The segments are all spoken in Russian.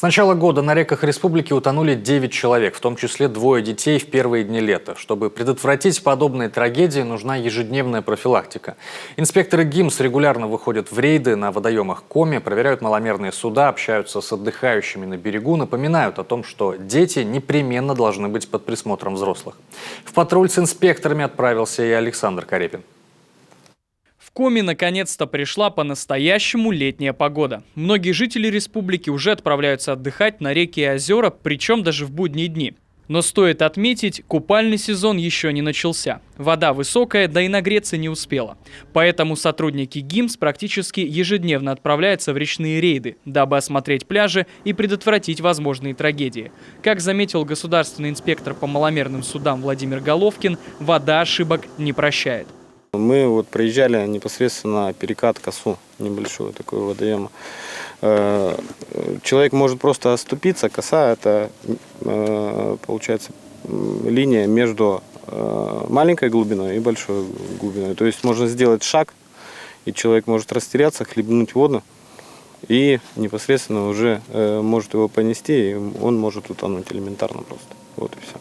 С начала года на реках республики утонули 9 человек, в том числе 2 детей в первые дни лета. Чтобы предотвратить подобные трагедии, нужна ежедневная профилактика. Инспекторы ГИМС регулярно выходят в рейды на водоемах Коми, проверяют маломерные суда, общаются с отдыхающими на берегу, напоминают о том, что дети непременно должны быть под присмотром взрослых. В патруль с инспекторами отправился и Александр Карепин. В Коми наконец-то пришла по-настоящему летняя погода. Многие жители республики уже отправляются отдыхать на реки и озера, причем даже в будние дни. Но стоит отметить, купальный сезон еще не начался. Вода высокая, да и нагреться не успела. Поэтому сотрудники ГИМС практически ежедневно отправляются в речные рейды, дабы осмотреть пляжи и предотвратить возможные трагедии. Как заметил государственный инспектор по маломерным судам Владимир Головкин, вода ошибок не прощает. Мы приезжали непосредственно на перекат Косу, небольшую такую водоем. Человек может просто оступиться. Коса – это, получается, линия между маленькой глубиной и большой глубиной. То есть можно сделать шаг, и человек может растеряться, хлебнуть воду, и непосредственно уже может его понести, и он может утонуть элементарно просто. Вот и все.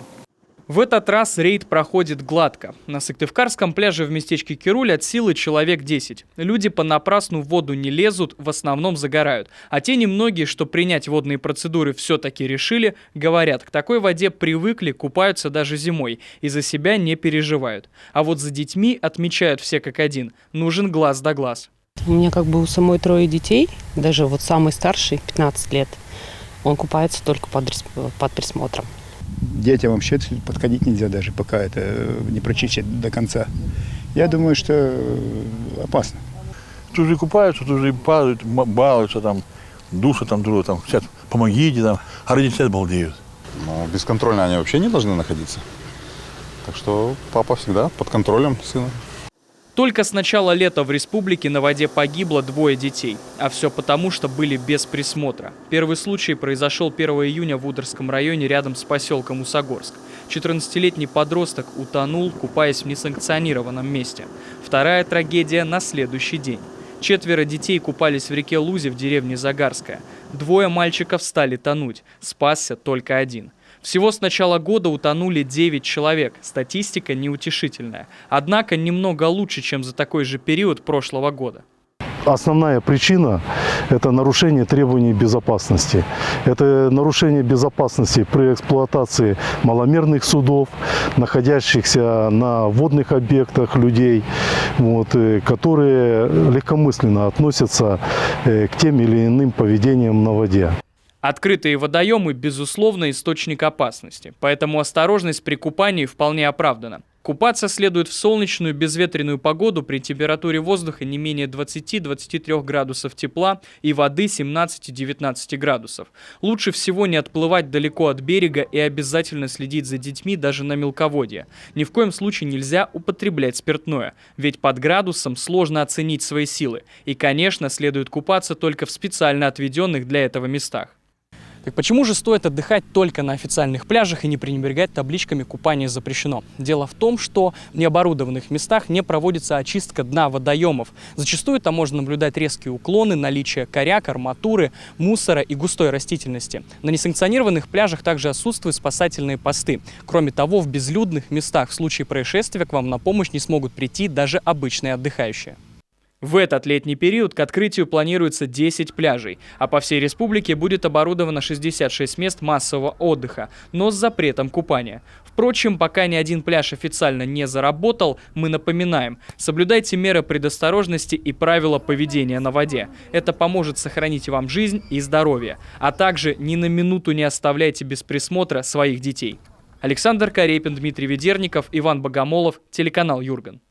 В этот раз рейд проходит гладко. На Сыктывкарском пляже в местечке Кируль от силы человек 10. Люди понапрасну в воду не лезут, в основном загорают. А те немногие, что принять водные процедуры все-таки решили, говорят, к такой воде привыкли, купаются даже зимой и за себя не переживают. А вот за детьми, отмечают все как один, нужен глаз да глаз. У меня у самой 3 детей, даже самый старший, 15 лет, он купается только под присмотром. Детям вообще подходить нельзя даже, пока это не прочистят до конца. Я думаю, что опасно. Тут же купаются, тут же падают, балуются, душат друг друга, хотят, помогите, а родители балдеют. Но бесконтрольно они вообще не должны находиться. Так что папа всегда под контролем сына. Только с начала лета в республике на воде погибло 2 детей. А все потому, что были без присмотра. Первый случай произошел 1 июня в Удырском районе рядом с поселком Усогорск. 14-летний подросток утонул, купаясь в несанкционированном месте. Вторая трагедия на следующий день. 4 детей купались в реке Лузе в деревне Загарская. 2 мальчиков стали тонуть. Спасся только 1. Всего с начала года утонули 9 человек. Статистика неутешительная. Однако немного лучше, чем за такой же период прошлого года. Основная причина – это нарушение требований безопасности. Это нарушение безопасности при эксплуатации маломерных судов, находящихся на водных объектах людей, которые легкомысленно относятся к тем или иным поведениям на воде. Открытые водоемы – безусловно источник опасности, поэтому осторожность при купании вполне оправдана. Купаться следует в солнечную безветренную погоду при температуре воздуха не менее 20-23 градусов тепла и воды 17-19 градусов. Лучше всего не отплывать далеко от берега и обязательно следить за детьми даже на мелководье. Ни в коем случае нельзя употреблять спиртное, ведь под градусом сложно оценить свои силы. И, конечно, следует купаться только в специально отведенных для этого местах. Так почему же стоит отдыхать только на официальных пляжах и не пренебрегать табличками «Купание запрещено»? Дело в том, что в необорудованных местах не проводится очистка дна водоемов. Зачастую там можно наблюдать резкие уклоны, наличие коряк, арматуры, мусора и густой растительности. На несанкционированных пляжах также отсутствуют спасательные посты. Кроме того, в безлюдных местах в случае происшествия к вам на помощь не смогут прийти даже обычные отдыхающие. В этот летний период к открытию планируется 10 пляжей, а по всей республике будет оборудовано 66 мест массового отдыха, но с запретом купания. Впрочем, пока ни один пляж официально не заработал, мы напоминаем, соблюдайте меры предосторожности и правила поведения на воде. Это поможет сохранить вам жизнь и здоровье, а также ни на минуту не оставляйте без присмотра своих детей. Александр Карепин, Дмитрий Ведерников, Иван Богомолов, телеканал Юрган.